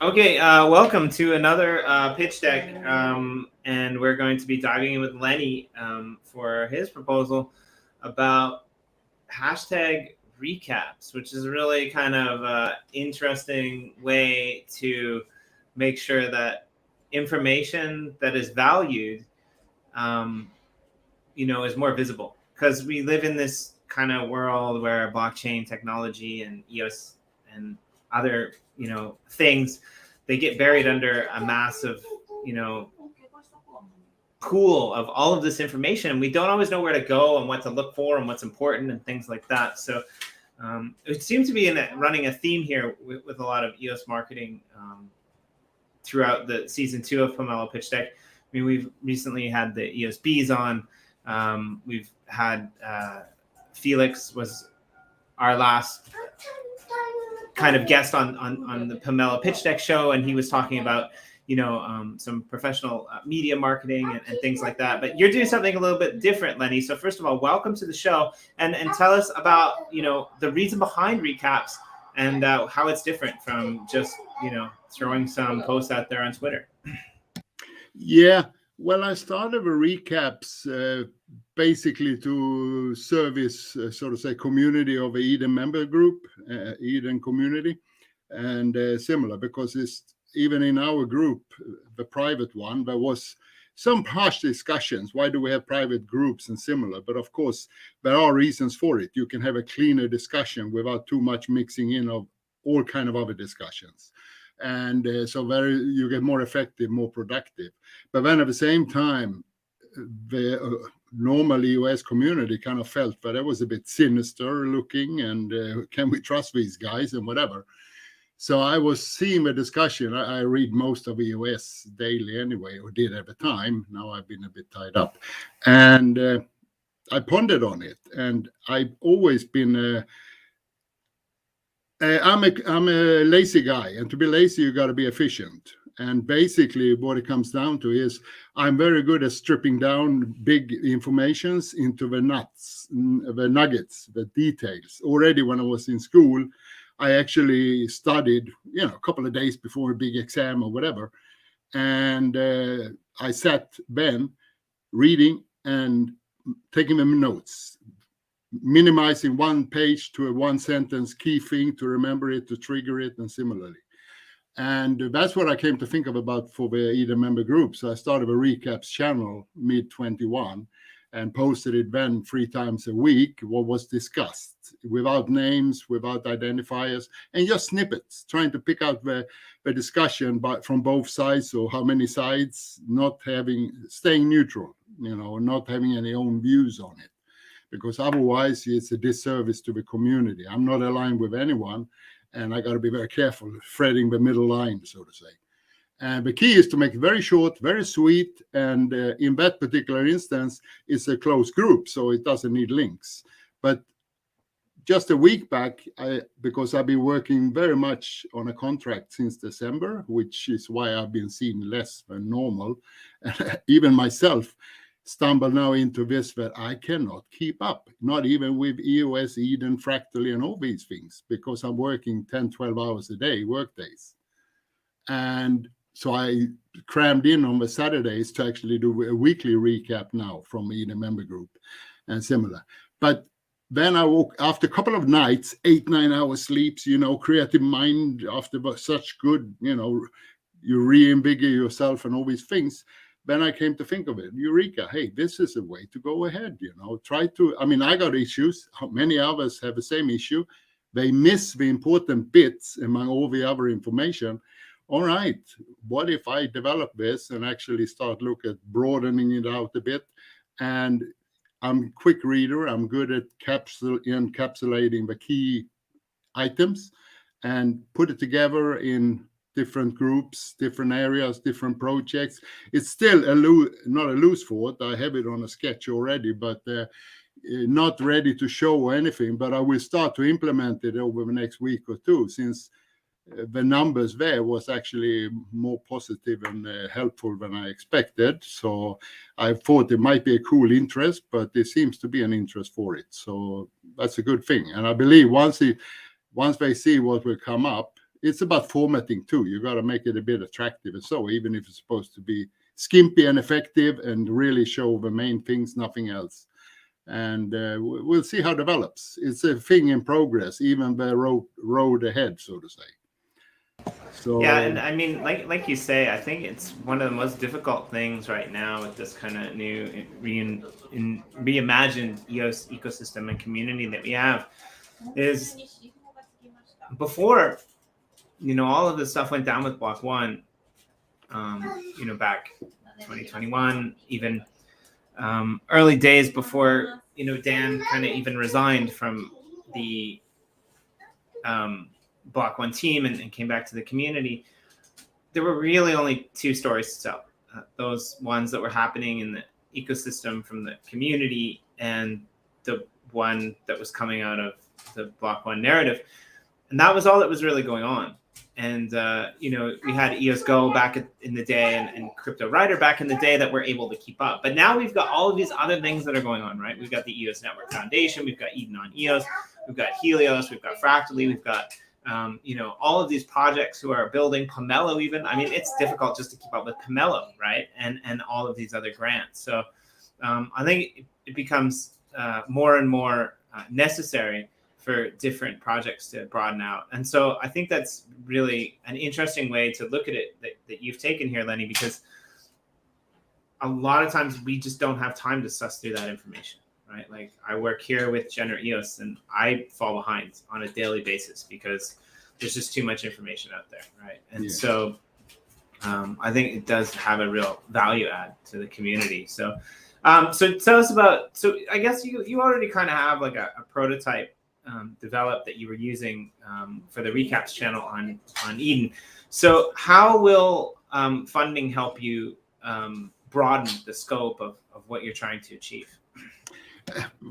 Okay, welcome to another pitch deck, and we're going to be diving in with Lennie for his proposal about hashtag recaps, which is a really kind of interesting way to make sure that information that is valued, um, is more visible. Because we live in this kind of world where blockchain technology and EOS and other, things, they get buried under a massive, you know, pool of all of this information. And we don't always know where to go and what to look for and what's important and things like that. So it seems to be running a theme here with a lot of EOS marketing throughout the season 2 of Pomelo Pitch Deck. I mean, we've recently had the EOS Bees on. We've had Felix was our last kind of guest on the Pomelo Pitch Deck show, and he was talking about some professional media marketing and things like that. But you're doing something a little bit different, Lennie. So first of all, welcome to the show, and tell us about the reason behind recaps and how it's different from just throwing some posts out there on Twitter. Yeah, well, I started with recaps basically to service, so to say, community of a Eden member group, Eden community, and similar, because it's even in our group, the private one, there was some harsh discussions. Why do we have private groups and similar? But of course, there are reasons for it. You can have a cleaner discussion without too much mixing in of all kind of other discussions. And so you get more effective, more productive. But then at the same time, the normal US community kind of felt that it was a bit sinister looking, and can we trust these guys and whatever. So I was seeing the discussion. I read most of the US daily anyway, or did at the time. Now I've been a bit tied up. And I pondered on it. And I've always been I'm a lazy guy, and to be lazy, you got to be efficient. And basically, what it comes down to is I'm very good at stripping down big informations into the nuts, the nuggets, the details. Already when I was in school, I actually studied, a couple of days before a big exam or whatever, and I sat then reading and taking them notes, minimizing one page to a one sentence key thing to remember it, to trigger it, and similarly. And that's what I came to think of about for the Eden member group. So I started a recaps channel mid-21 and posted it then 3 times a week, what was discussed, without names, without identifiers, and just snippets, trying to pick out the discussion from both sides, or how many sides, staying neutral, not having any own views on it. Because otherwise it's a disservice to the community. I'm not aligned with anyone, and I got to be very careful threading the middle line, so to say. And the key is to make it very short, very sweet, and in that particular instance, it's a closed group, so it doesn't need links. But just a week back, because I've been working very much on a contract since December, which is why I've been seen less than normal, even myself stumble now into this that I cannot keep up, not even with EOS, Eden, Fractally, and all these things, because I'm working 10, 12 hours a day, work days. And so I crammed in on the Saturdays to actually do a weekly recap now from Eden member group and similar. But then I woke after a couple of nights, 8-9 hours sleeps, creative mind after such good, you reinvigorate yourself and all these things. Then I came to think of it, Eureka, hey, this is a way to go ahead, I got issues. Many others have the same issue. They miss the important bits among all the other information. All right, what if I develop this and actually start look at broadening it out a bit? And I'm a quick reader. I'm good at encapsulating the key items and put it together in different groups, different areas, different projects. It's still not a loose thought. I have it on a sketch already, but not ready to show anything. But I will start to implement it over the next week or two, since the numbers there was actually more positive and helpful than I expected. So I thought it might be a cool interest, but there seems to be an interest for it. So that's a good thing. And I believe once they see what will come up, it's about formatting too. You got to make it a bit attractive, and so even if it's supposed to be skimpy and effective and really show the main things, nothing else. And we'll see how it develops. It's a thing in progress, even the road ahead, so to say. So yeah, and I mean, like you say, I think it's one of the most difficult things right now with this kind of new reimagined EOS ecosystem and community that we have is before, all of this stuff went down with Block One, back 2021, even early days before, Dan kind of even resigned from the Block One team and came back to the community. There were really only two stories to tell. Those ones that were happening in the ecosystem from the community and the one that was coming out of the Block One narrative. And that was all that was really going on. And, we had EOS Go back in the day and Crypto Writer back in the day that were able to keep up. But now we've got all of these other things that are going on, right? We've got the EOS Network Foundation. We've got Eden on EOS. We've got Helios. We've got Fractally. We've got, all of these projects who are building Pomelo even. I mean, it's difficult just to keep up with Pomelo, right? And all of these other grants. So I think it becomes more and more necessary for different projects to broaden out. And so I think that's really an interesting way to look at it that you've taken here, Lennie, because a lot of times we just don't have time to suss through that information, right? Like I work here with Generate EOS and I fall behind on a daily basis because there's just too much information out there, right? And so I think it does have a real value add to the community. So so tell us about, so I guess you already kind of have like a prototype developed that you were using for the recaps channel on Eden. So how will funding help you broaden the scope of what you're trying to achieve?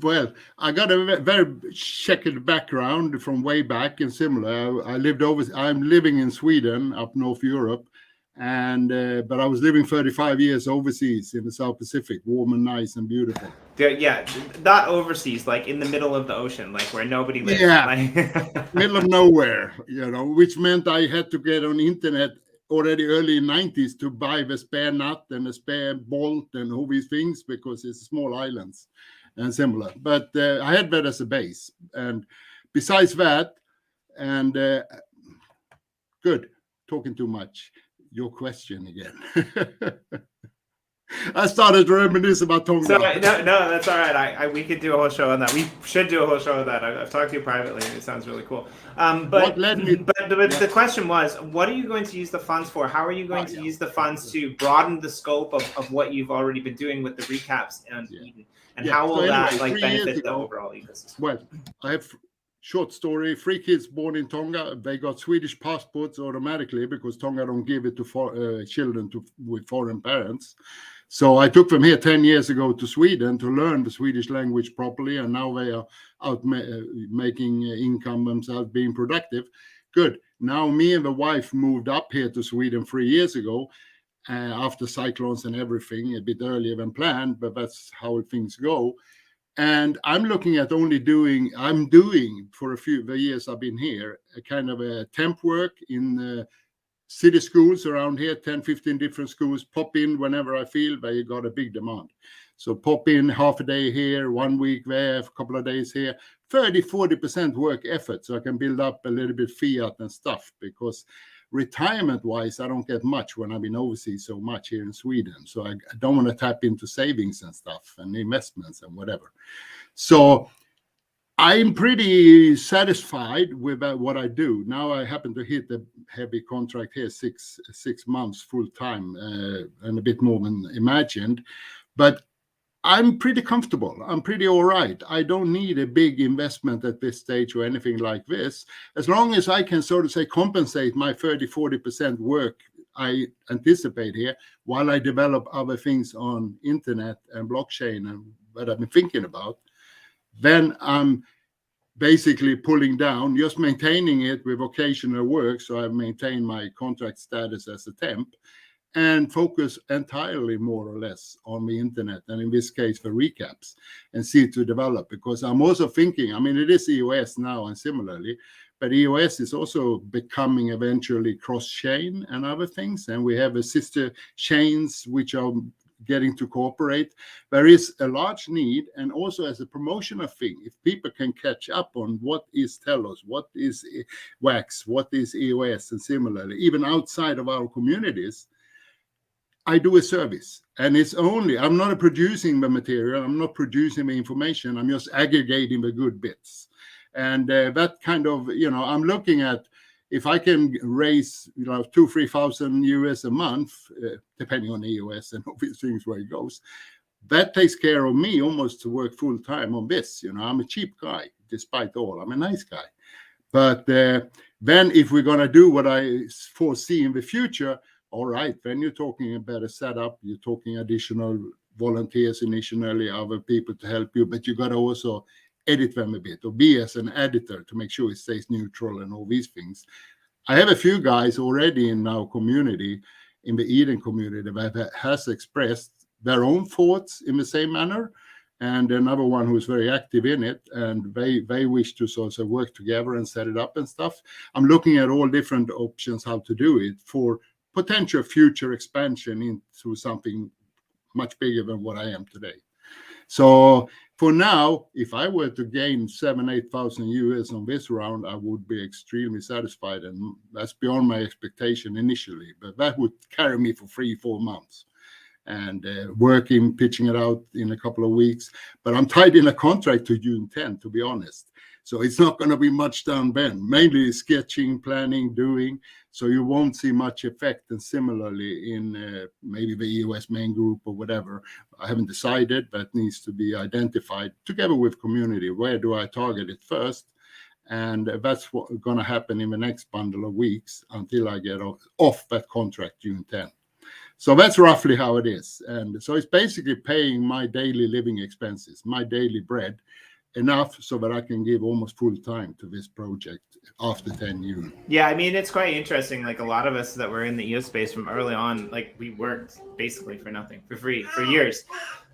Well, I got a very checkered background from way back and similar. I'm living in Sweden, up North Europe, and but I was living 35 years overseas in the South Pacific, warm and nice and beautiful. Yeah, not overseas, like in the middle of the ocean, like where nobody lives. Yeah, like... middle of nowhere, which meant I had to get on the internet already early 90s to buy the spare nut and a spare bolt and all these things because it's small islands and similar. But I had that as a base. And besides that, and good, talking too much. Your question again. I started to reminisce about Tonga. So, no, that's all right. We could do a whole show on that. We should do a whole show on that. I've talked to you privately, and it sounds really cool. But the question was, what are you going to use the funds for? How are you going to use the funds to broaden the scope of what you've already been doing with the recaps and Eden? And how will that benefit the overall ecosystem? Well, I have short story. 3 kids born in Tonga. They got Swedish passports automatically because Tonga don't give it to children with foreign parents. So I took them here 10 years ago to Sweden to learn the Swedish language properly, and now they are out making income themselves, being productive. Good. Now me and the wife moved up here to Sweden 3 years ago after cyclones and everything, a bit earlier than planned, but that's how things go. And I'm looking at I'm doing for the years I've been here, a kind of a temp work in city schools around here, 10, 15 different schools, pop in whenever I feel they got a big demand. So pop in half a day here, 1 week there, a couple of days here, 30-40% work effort. So I can build up a little bit fiat and stuff, because retirement-wise, I don't get much when I've been overseas so much here in Sweden. So I don't want to tap into savings and stuff and investments and whatever. So I'm pretty satisfied with what I do. Now I happen to hit a heavy contract here, six months full time, and a bit more than imagined. But I'm pretty comfortable. I'm pretty all right. I don't need a big investment at this stage or anything like this. As long as I can sort of say compensate my 30-40% work I anticipate here while I develop other things on internet and blockchain and what I've been thinking about, then I'm basically pulling down, just maintaining it with occasional work. So I maintain my contract status as a temp and focus entirely more or less on the internet, and in this case for recaps, and see to develop. Because I'm also thinking, I mean, it is EOS now and similarly, But EOS is also becoming eventually cross-chain and other things. And we have a sister chains which are getting to cooperate. There is a large need, and also as a promotional thing, if people can catch up on what is Telos, what is Wax, what is EOS, and similarly, even outside of our communities, I do a service. And it's only, I'm not producing the material, I'm not producing the information, I'm just aggregating the good bits. And that kind of, I'm looking at, if I can raise, 2,000-3,000 US a month, depending on the EOS and all these things where it goes, that takes care of me almost to work full time on this. I'm a cheap guy, despite all. I'm a nice guy. But then if we're going to do what I foresee in the future, all right, then you're talking about a setup, you're talking additional volunteers initially, other people to help you, but you got to also edit them a bit, or be as an editor to make sure it stays neutral and all these things. I have a few guys already in our community, in the Eden community, that has expressed their own thoughts in the same manner, and another one who's very active in it, and they wish to sort of work together and set it up and stuff. I'm looking at all different options how to do it for potential future expansion into something much bigger than what I am today. So for now, if I were to gain 7,000-8,000 US on this round, I would be extremely satisfied, and that's beyond my expectation initially. But that would carry me for 3-4 months, and working, pitching it out in a couple of weeks. But I'm tied in a contract to June 10, to be honest. So it's not going to be much done then. Mainly sketching, planning, doing. So you won't see much effect. And similarly in maybe the EOS main group or whatever. I haven't decided, but needs to be identified together with community. Where do I target it first? And that's what's going to happen in the next bundle of weeks until I get off that contract June 10. So that's roughly how it is. And so it's basically paying my daily living expenses, my daily bread, enough so that I can give almost full time to this project after 10 years. Yeah, I mean, it's quite interesting. Like a lot of us that were in the EOS space from early on, like we worked basically for nothing, for free, for years.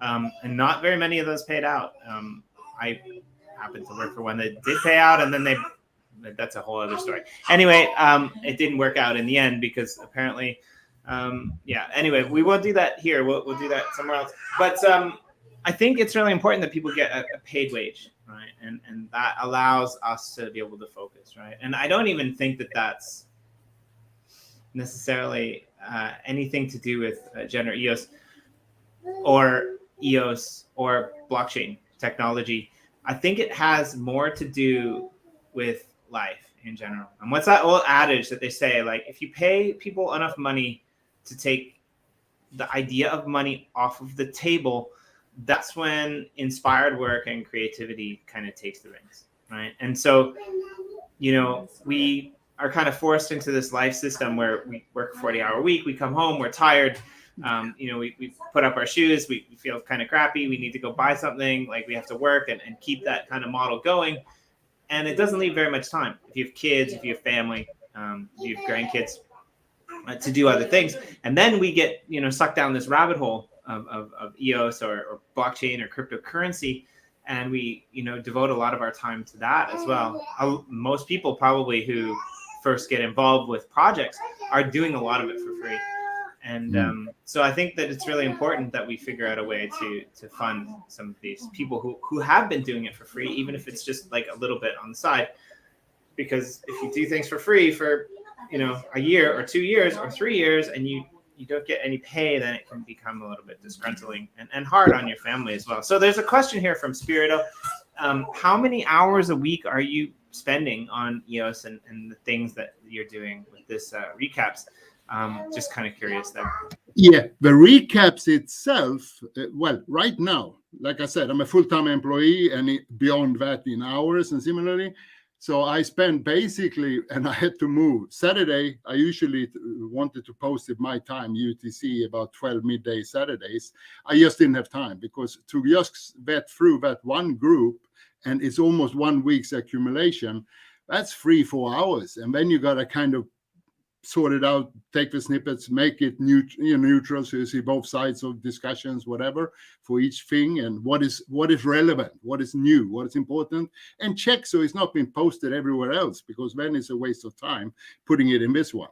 And not very many of those paid out. I happened to work for one that did pay out, and then that's a whole other story. Anyway, it didn't work out in the end because apparently, anyway, we won't do that here. We'll do that somewhere else. But I think it's really important that people get a paid wage, right? And that allows us to be able to focus, right? And I don't even think that that's necessarily anything to do with gender EOS or blockchain technology. I think it has more to do with life in general. And what's that old adage that they say, like, if you pay people enough money to take the idea of money off of the table, that's when inspired work and creativity kind of takes the reins, right? And so, we are kind of forced into this life system where we work a 40-hour week, we come home, we're tired, we put up our shoes, we feel kind of crappy, we need to go buy something, like we have to work and keep that kind of model going. And it doesn't leave very much time. If you have kids, if you have family, if you have grandkids, to do other things. And then we get, sucked down this rabbit hole of EOS or blockchain or cryptocurrency, and we devote a lot of our time to that as well. Most people probably who first get involved with projects are doing a lot of it for free, and so I think that it's really important that we figure out a way to fund some of these people who have been doing it for free, even if it's just like a little bit on the side, because if you do things for free for a year or 2 years or 3 years and you don't get any pay, then it can become a little bit disgruntling and hard on your family as well. So there's a question here from Spirito. How many hours a week are you spending on EOS and the things that you're doing with this recaps? Just kind of curious there. Yeah, the recaps itself, well, right now, like I said, I'm a full-time employee, and beyond that in hours and similarly. So I spent basically, and I had to move. Saturday, I usually wanted to post at my time, UTC, about 12 midday Saturdays. I just didn't have time, because to just vet through that one group, and it's almost 1 week's accumulation, that's 3-4 hours. And then you got to kind of sort it out, take the snippets, make it neutral, so you see both sides of discussions, whatever, for each thing, and what is relevant, what is new, what is important, and check so it's not being posted everywhere else, because then it's a waste of time putting it in this one.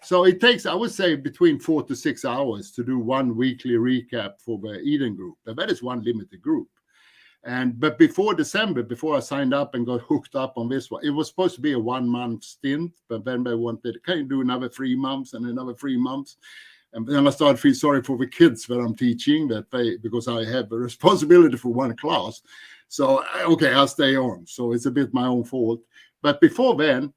So it takes, I would say, between 4 to 6 hours to do one weekly recap for the Eden group, and that is one limited group. But before December, before I signed up and got hooked up on this one, it was supposed to be a 1 month stint, but then they wanted, can you do another 3 months and another 3 months? And then I started to feel sorry for the kids that I'm teaching, because I have a responsibility for one class. So, okay, I'll stay on. So it's a bit my own fault. But before then,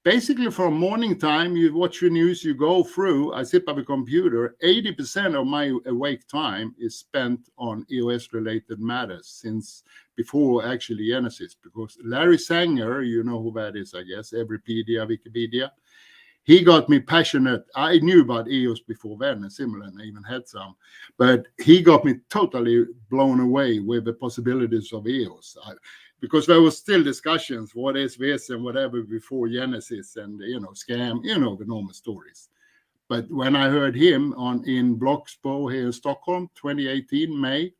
basically from morning time, you watch the news, you go through, I sit by the computer, 80% of my awake time is spent on EOS-related matters since before actually Genesis, because Larry Sanger, you know who that is, I guess, Everpedia, Wikipedia, he got me passionate. I knew about EOS before then and similar, and I even had some, but he got me totally blown away with the possibilities of EOS. Because there was still discussions, what is this and whatever before Genesis and, scam, the normal stories. But when I heard him in Bloxpo here in Stockholm, 2018, May,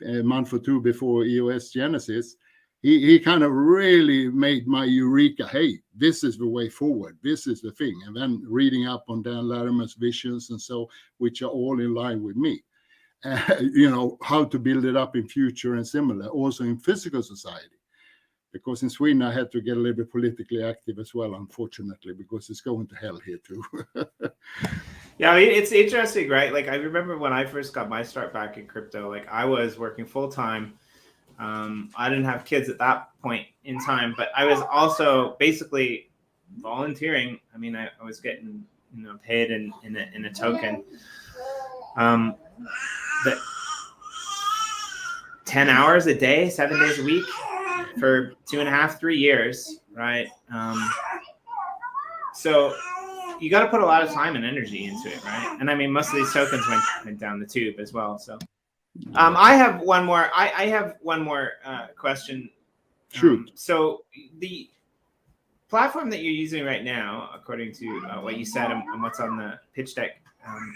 a month or two before EOS Genesis, he kind of really made my eureka, hey, this is the way forward, this is the thing. And then reading up on Dan Larimer's visions and so, which are all in line with me. How to build it up in future and similar, also in physical society. Because in Sweden, I had to get a little bit politically active as well, unfortunately, because it's going to hell here too. Yeah, I mean, it's interesting, right? Like, I remember when I first got my start back in crypto, like I was working full time. I didn't have kids at that point in time, but I was also basically volunteering. I mean, I was getting paid in a token. But 10 hours a day, 7 days a week for 2.5, 3 years, right? So you got to put a lot of time and energy into it, right? And I mean, most of these tokens went down the tube as well. So I have one more. I have one more question. Shoot. So the platform that you're using right now, according to what you said and what's on the pitch deck,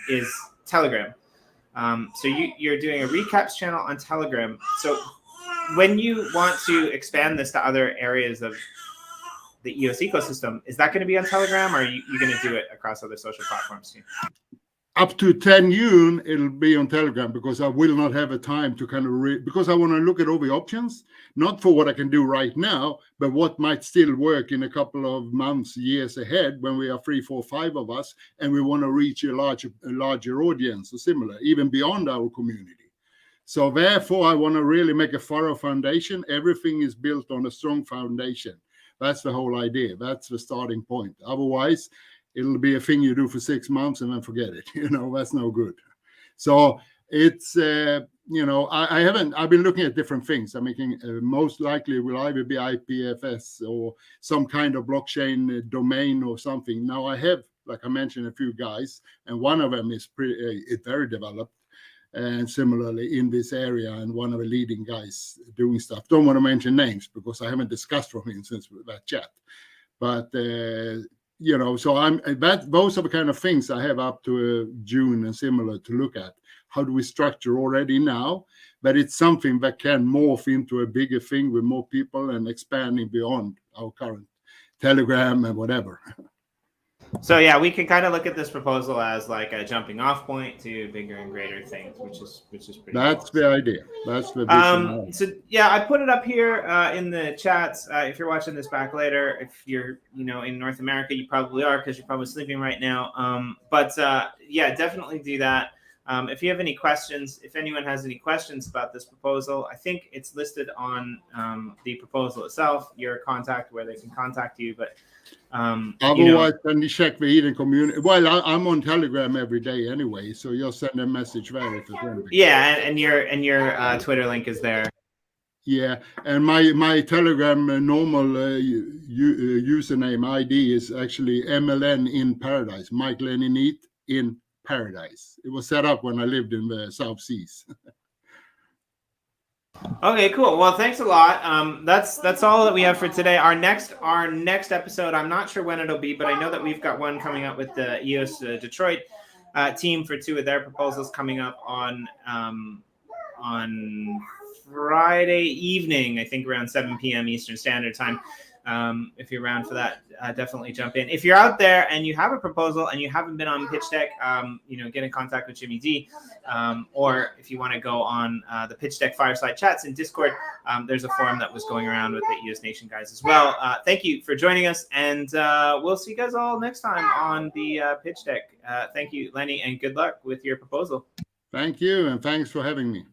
is Telegram. So you're doing a recaps channel on Telegram. So when you want to expand this to other areas of the EOS ecosystem, is that going to be on Telegram, or are you going to do it across other social platforms too? Up to 10 June, it'll be on Telegram, because I will not have a time to kind of because I want to look at all the options, not for what I can do right now, but what might still work in a couple of months, years ahead, when we are 3, 4, 5 of us, and we want to reach a larger audience or similar, even beyond our community. So therefore, I want to really make a thorough foundation. Everything is built on a strong foundation. That's the whole idea. That's the starting point. Otherwise, it'll be a thing you do for 6 months and then forget it. That's no good. So it's, I've been looking at different things. I'm making most likely will either be IPFS or some kind of blockchain domain or something. Now I have, like I mentioned, a few guys, and one of them is very developed and similarly in this area, and one of the leading guys doing stuff. Don't want to mention names because I haven't discussed from him since that chat. But so those are the kind of things I have up to June and similar to look at. How do we structure already now? But it's something that can morph into a bigger thing with more people and expanding beyond our current Telegram and whatever. So yeah, we can kind of look at this proposal as like a jumping off point to bigger and greater things, which is pretty. That's cool. The idea. That's the vision. So yeah, I put it up here in the chats. If you're watching this back later, if you're in North America, you probably are because you're probably sleeping right now. But yeah, definitely do that. If you have any questions, if anyone has any questions about this proposal, I think it's listed on the proposal itself, your contact, where they can contact you. But otherwise, then you check the Eden community. Well, I'm on Telegram every day anyway, so you'll send a message there if it's anything. Yeah, and your Twitter link is there. Yeah, and my Telegram normal username ID is actually MLN in Paradise, Mike Lennie Neat in Paradise. It was set up when I lived in the South Seas. Okay, cool. Well, thanks a lot. That's all that we have for today. Our next episode, I'm not sure when it'll be, but I know that we've got one coming up with the EOS Detroit team for 2 of their proposals coming up on Friday evening, I think around 7 p.m. Eastern Standard Time. If you're around for that, definitely jump in. If you're out there and you have a proposal and you haven't been on Pitch Deck, get in contact with Jimmy D. Or if you want to go on the Pitch Deck Fireside Chats in Discord, there's a forum that was going around with the EOS Nation guys as well. Thank you for joining us, and we'll see you guys all next time on the Pitch Deck. Thank you, Lennie, and good luck with your proposal. Thank you, and thanks for having me.